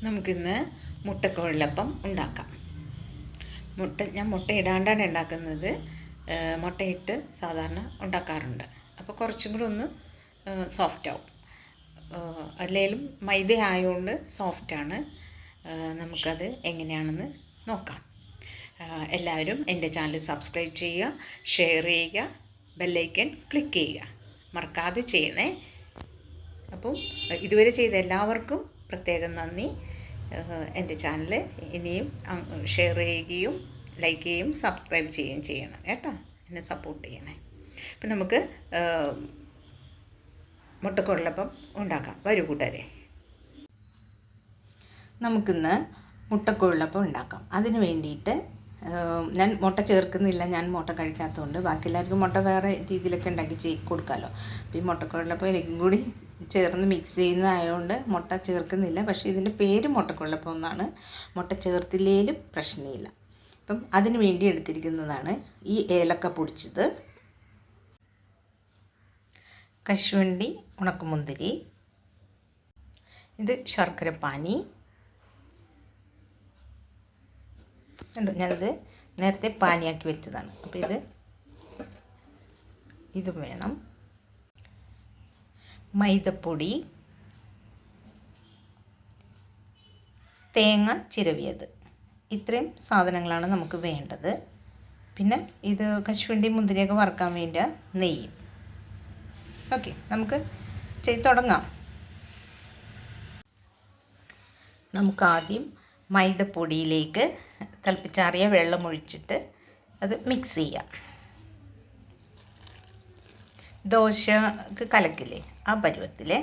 നമുക്കിന്ന് മുട്ടക്കുഴലപ്പം ഉണ്ടാക്കാം. ഞാൻ മുട്ട ഇടാണ്ടാണ് ഉണ്ടാക്കുന്നത്. മുട്ടയിട്ട് സാധാരണ ഉണ്ടാക്കാറുണ്ട്. അപ്പോൾ കുറച്ചും കൂടി ഒന്ന് സോഫ്റ്റ് ആവും. അല്ലെങ്കിലും മൈദ ആയതുകൊണ്ട് സോഫ്റ്റാണ്. നമുക്കത് എങ്ങനെയാണെന്ന് നോക്കാം. എല്ലാവരും എൻ്റെ ചാനൽ സബ്സ്ക്രൈബ് ചെയ്യുക, ഷെയർ ചെയ്യുക, ബെല്ലൈക്കൻ ക്ലിക്ക് ചെയ്യുക, മറക്കാതെ ചെയ്യണേ. അപ്പം ഇതുവരെ ചെയ്ത എല്ലാവർക്കും പ്രത്യേകം നന്ദി. എൻ്റെ ചാനൽ ഇനിയും ഷെയർ ചെയ്യുകയും ലൈക്ക് ചെയ്യുകയും സബ്സ്ക്രൈബ് ചെയ്യുകയും ചെയ്യണം കേട്ടോ. എന്നെ സപ്പോർട്ട് ചെയ്യണേ. അപ്പം നമുക്ക് മുട്ടക്കുഴലപ്പം ഉണ്ടാക്കാം. വരൂ കൂട്ടുകാരെ, നമുക്കിന്ന് മുട്ടക്കുഴലപ്പം ഉണ്ടാക്കാം. അതിന് വേണ്ടിയിട്ട് ഞാൻ മുട്ട ചേർക്കുന്നില്ല. ഞാൻ മുട്ട കഴിക്കാത്തതുകൊണ്ട് ബാക്കി എല്ലാവർക്കും മുട്ട വേറെ രീതിയിലൊക്കെ ഉണ്ടാക്കി കൊടുക്കാമല്ലോ. അപ്പോൾ ഈ മുട്ടക്കുഴലപ്പം എനിക്കും കൂടി ചേർന്ന് മിക്സ് ചെയ്യുന്നതായതുകൊണ്ട് മുട്ട ചേർക്കുന്നില്ല. പക്ഷേ ഇതിൻ്റെ പേര് മുട്ടക്കുഴലപ്പം എന്നാണ്. മുട്ട ചേർത്തില്ലേലും പ്രശ്നമില്ല. അപ്പം അതിന് വേണ്ടി എടുത്തിരിക്കുന്നതാണ് ഈ ഏലക്ക പൊടിച്ചത്, കശുവണ്ടി, ഉണക്കമുന്തിരി, ഇത് ശർക്കരപ്പാനി കണ്ടോ. ഞാനിത് നേരത്തെ പാനിയാക്കി വെച്ചതാണ്. അപ്പോൾ ഇതും വേണം. മൈദപ്പൊടി, തേങ്ങ ചിരവിയത്, ഇത്രയും സാധനങ്ങളാണ് നമുക്ക് വേണ്ടത്. പിന്നെ ഇത് കശുവണ്ടി മുന്തിരിയൊക്കെ വറുക്കാൻ വേണ്ട നെയ്യ്. ഓക്കെ, നമുക്ക് തുടങ്ങാം. നമുക്കാദ്യം മൈദപ്പൊടിയിലേക്ക് തിളപ്പിച്ചാറിയ വെള്ളം ഒഴിച്ചിട്ട് അത് മിക്സ് ചെയ്യാം. ദോശക്ക് കലക്കില്ലേ ആ പരുവത്തിലെ.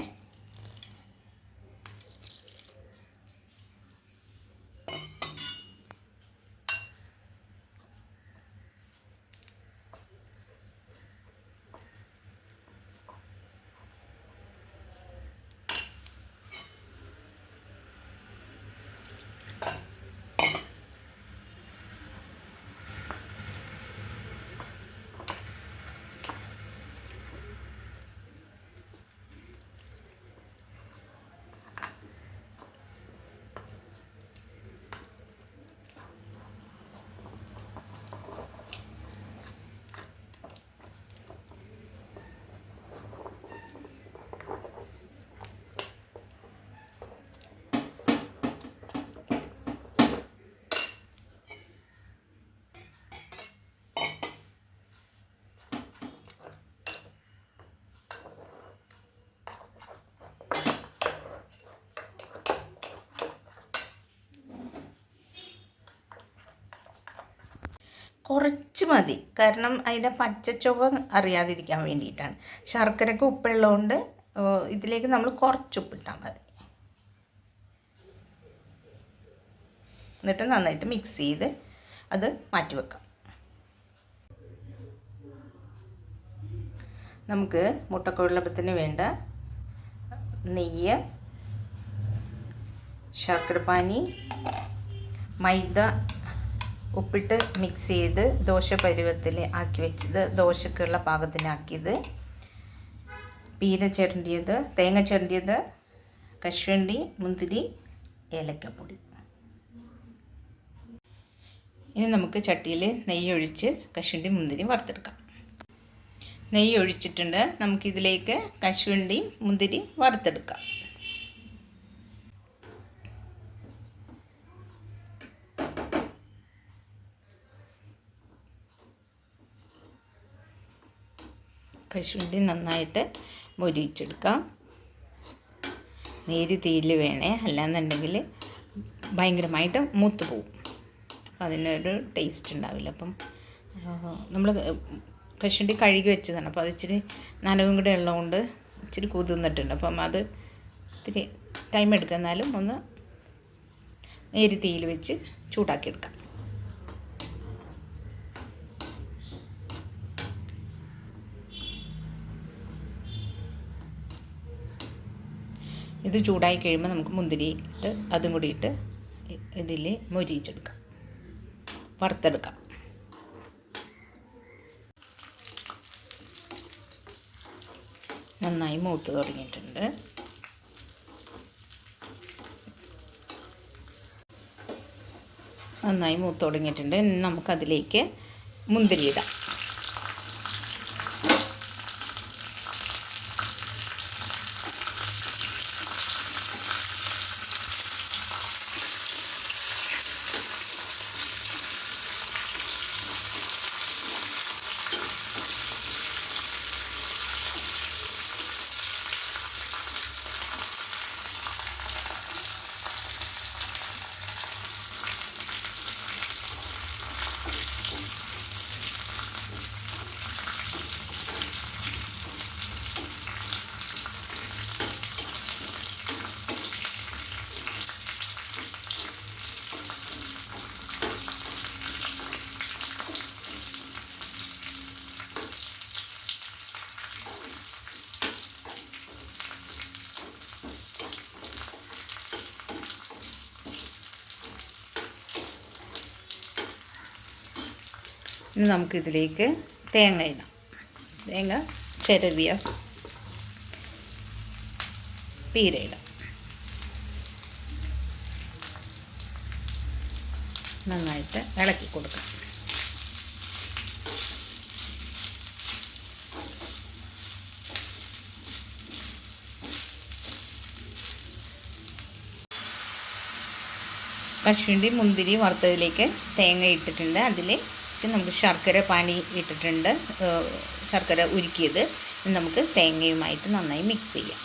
കുറച്ച് മതി, കാരണം അതിൻ്റെ പച്ചച്ചുവ അറിയാതിരിക്കാൻ വേണ്ടിയിട്ടാണ്. ശർക്കരയ്ക്ക് ഉപ്പുള്ളതുകൊണ്ട് ഇതിലേക്ക് നമ്മൾ കുറച്ച് ഉപ്പിട്ടാൽ മതി. എന്നിട്ട് നന്നായിട്ട് മിക്സ് ചെയ്ത് അത് മാറ്റി വെക്കാം. നമുക്ക് മുട്ടക്കുഴലപ്പത്തിന് വേണ്ട നെയ്യ്, ശർക്കരപ്പാനി, മൈദ ഉപ്പിട്ട് മിക്സ് ചെയ്ത് ദോശ പരുവത്തിൽ ആക്കി വെച്ചത്, ദോശക്കുള്ള പാകത്തിനാക്കിയത്, പീര ചിരണ്ടിയത്, തേങ്ങ ചിരണ്ടിയത്, കശുവണ്ടി, മുന്തിരി, ഏലക്കപ്പൊടി. ഇനി നമുക്ക് ചട്ടിയിൽ നെയ്യ് ഒഴിച്ച് കശുവണ്ടി മുന്തിരി വറുത്തെടുക്കാം. നെയ്യ് ഒഴിച്ചിട്ടുണ്ട്. നമുക്കിതിലേക്ക് കശുവണ്ടി മുന്തിരി വറുത്തെടുക്കാം. കശുവണ്ടി നന്നായിട്ട് മൊരിയിച്ചെടുക്കാം. നേരി തീയിൽ വേണേ, അല്ലാന്നുണ്ടെങ്കിൽ ഭയങ്കരമായിട്ട് മൂത്ത് പോവും. അപ്പം അതിനൊരു ടേസ്റ്റ് ഉണ്ടാവില്ല. അപ്പം നമ്മൾ കശുവണ്ടി കഴുകി വെച്ചതാണ്. അപ്പോൾ അത് ഇച്ചിരി നനവും കൂടെ ഉള്ളതുകൊണ്ട് ഇച്ചിരി കുതിർന്നിട്ടുണ്ട്. അപ്പം അത് ഇത്തിരി ടൈം എടുക്കും. എന്നാലും ഒന്ന് നേരി തീയിൽ വെച്ച് ചൂടാക്കിയെടുക്കാം. ഇത് ചൂടായി കഴിയുമ്പോൾ നമുക്ക് മുന്തിരി ഇട്ട് അതും കൂടി ഇട്ട് ഇതിൽ മൊരിയിച്ചെടുക്കാം, വറുത്തെടുക്കാം. നന്നായി മൂത്ത് തുടങ്ങിയിട്ടുണ്ട്. നന്നായി മൂത്ത് തുടങ്ങിയിട്ടുണ്ട്. ഇനി നമുക്കതിലേക്ക് മുന്തിരി ഇടാം. ഇനി നമുക്കിതിലേക്ക് തേങ്ങ ഇടാം. തേങ്ങ ചിരവിയ പീര ഇടാം. നന്നായിട്ട് ഇളക്കി കൊടുക്കാം. കശുവണ്ടി മുന്തിരി വറുത്തതിലേക്ക് തേങ്ങ ഇട്ടിട്ടുണ്ട്. അതിൽ നമുക്ക് ശർക്കര പാനി ഇട്ടിട്ടുണ്ട്, ശർക്കര ഉരുക്കിയത്. നമുക്ക് തേങ്ങയുമായിട്ട് നന്നായി മിക്സ് ചെയ്യാം.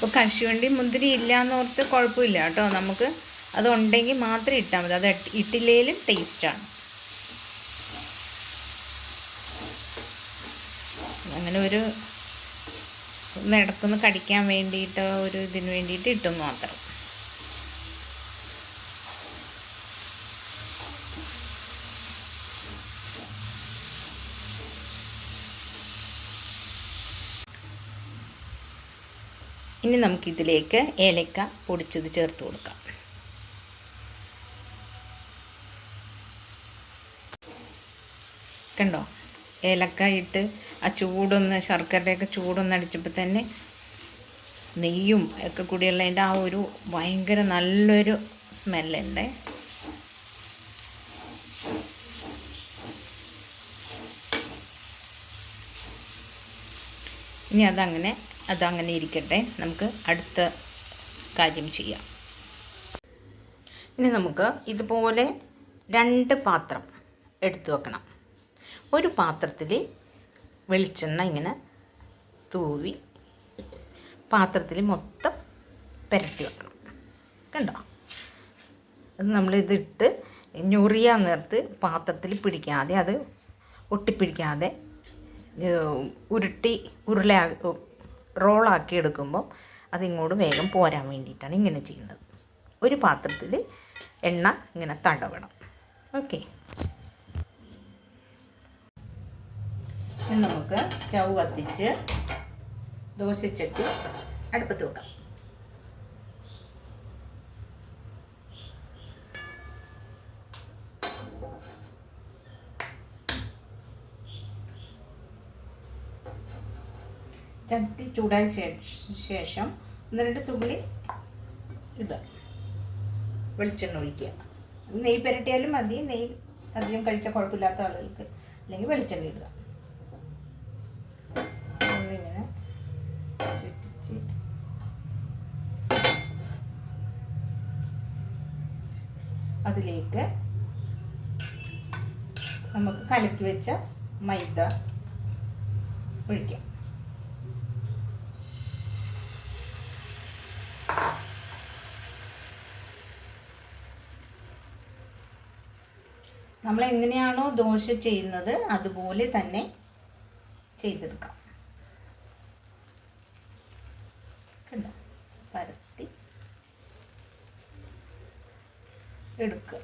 ഇപ്പോൾ കശുവണ്ടി മുന്തിരി ഇല്ല എന്നോർത്ത് കുഴപ്പമില്ല കേട്ടോ. നമുക്ക് അതുണ്ടെങ്കിൽ മാത്രം ഇട്ടാൽ മതി. അത് ഇട്ടില്ലേലും ടേസ്റ്റാണ്. അങ്ങനെ ഒരു ഇടക്കൊന്ന് കടിക്കാൻ വേണ്ടിയിട്ട്, ഒരു ഇതിന് വേണ്ടിയിട്ട് ഇട്ടെന്ന് മാത്രം. ഇനി നമുക്കിതിലേക്ക് ഏലക്ക പൊടിച്ചത് ചേർത്ത് കൊടുക്കാം. കണ്ടോ, ഏലക്ക ഇട്ട് ആ ചൂടൊന്ന്, ശർക്കരയുടെയൊക്കെ ചൂടൊന്ന് അടിച്ചപ്പോൾ തന്നെ നെയ്യും ഒക്കെ കൂടിയുള്ളതിൻ്റെ ആ ഒരു ഭയങ്കര നല്ലൊരു സ്മെല്ലുണ്ട്. ഇനി അതങ്ങനെ ഇരിക്കട്ടെ. നമുക്ക് അടുത്ത കാര്യം ചെയ്യാം. ഇനി നമുക്ക് ഇതുപോലെ 2 പാത്രം എടുത്തു വെക്കണം. ഒരു പാത്രത്തിൽ വെളിച്ചെണ്ണ ഇങ്ങനെ തൂവി പാത്രത്തിൽ മൊത്തം പുരട്ടി വെക്കണം. കണ്ടോ, അത് നമ്മളിതിട്ട് ഞൊറിയാൻ നേരത്ത് പാത്രത്തിൽ പിടിക്കാതെ, അത് ഒട്ടിപ്പിടിക്കാതെ ഉരുട്ടി റോളാക്കി എടുക്കുമ്പോൾ അതിങ്ങോട്ട് വേഗം പോരാൻ വേണ്ടിയിട്ടാണ് ഇങ്ങനെ ചെയ്യുന്നത്. ഒരു പാത്രത്തിൽ എണ്ണ ഇങ്ങനെ തടവണം. ഓക്കെ, നമുക്ക് സ്റ്റൗ കത്തിച്ച് ദോശച്ചട്ടി അടുപ്പത്ത് വെക്കാം. ചട്ടി ചൂടായ ശേഷം 1-2 തുള്ളി വെളിച്ചെണ്ണ ഒഴിക്കുക. നെയ്യ് പുരട്ടിയാലും മതി. നെയ്യ് അധികം കഴിച്ചാൽ കുഴപ്പമില്ലാത്ത ആളുകൾക്ക്, അല്ലെങ്കിൽ വെളിച്ചെണ്ണ ഇടുക. ഇങ്ങനെ ചുറ്റിച്ച് അതിലേക്ക് നമുക്ക് കലക്കി വെച്ച മൈദ ഒഴിക്കാം. നമ്മൾ എങ്ങനെയാണോ ദോശ ചെയ്യുന്നത് അതുപോലെ തന്നെ ചെയ്തെടുക്കാം. കണ്ടോ, പരത്തി എടുക്കുക.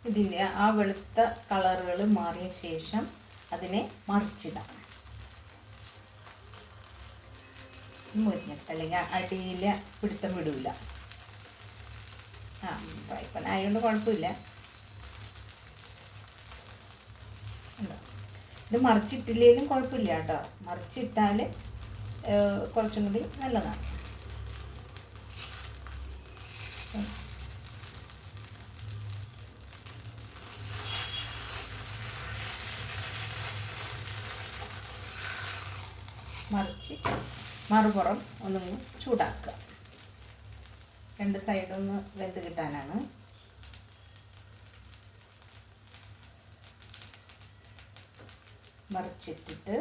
ഇതിൻ്റെ ആ വെളുത്ത കളറുകൾ മാറിയ ശേഷം അതിനെ മറിച്ചിടാം. മുരിഞ്ഞിട്ട് അല്ലെങ്കിൽ അടിയിൽ പിടുത്തം വിടില്ല. ഫ്രൈ പാൻ ആയതുകൊണ്ട് കുഴപ്പമില്ല. ഇത് മറിച്ചിട്ടില്ലെങ്കിലും കുഴപ്പമില്ല കേട്ടോ. മറിച്ചിട്ടാൽ കുറച്ചും കൂടി നല്ലതാണ്. മറിച്ച് മറുപുറം ഒന്നും ചൂടാക്കുക. രണ്ട് സൈഡൊന്ന് വെന്ത് കിട്ടാനാണ്. മറിച്ചിട്ടിട്ട്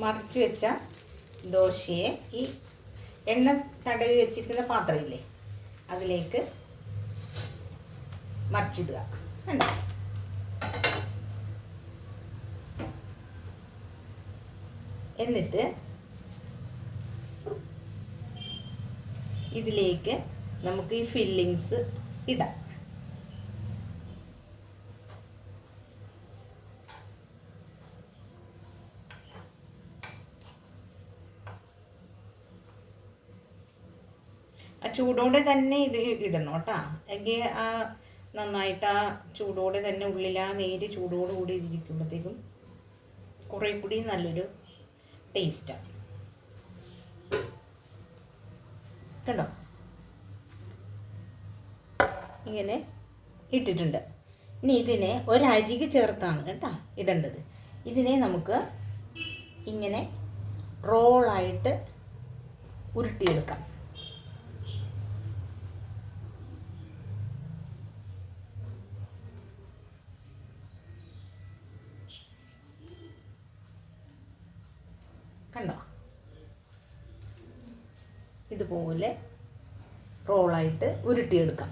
മറിച്ച് വെച്ച ദോശയെ ഈ എണ്ണ തടവി വെച്ചിരിക്കുന്ന പാത്രമില്ലേ അതിലേക്ക് മറിച്ചിടുക. കണ്ടോ, എന്നിട്ട് ഇതിലേക്ക് നമുക്ക് ഈ ഫില്ലിങ്സ് ഇടാം. ആ ചൂടോടെ തന്നെ ഇത് ഇടണം കേട്ടോ. എങ്കിൽ ആ നന്നായിട്ട് ആ ചൂടോടെ തന്നെ ഉള്ളിൽ ആ നേര് ചൂടോടുകൂടി ഇരിക്കുമ്പോഴത്തേക്കും കുറേ കൂടി നല്ലൊരു ടേസ്റ്റാണ്. കണ്ടോ, ഇങ്ങനെ ഇട്ടിട്ടുണ്ട്. ഇനി ഇതിനെ ഒരരിക് ചേർത്താണ് കേട്ടോ ഇടേണ്ടത്. ഇതിനെ നമുക്ക് ഇങ്ങനെ റോളായിട്ട് ഉരുട്ടിയെടുക്കാം. കണ്ടോ, ഇതുപോലെ റോളായിട്ട് ഉരുട്ടിയെടുക്കാം.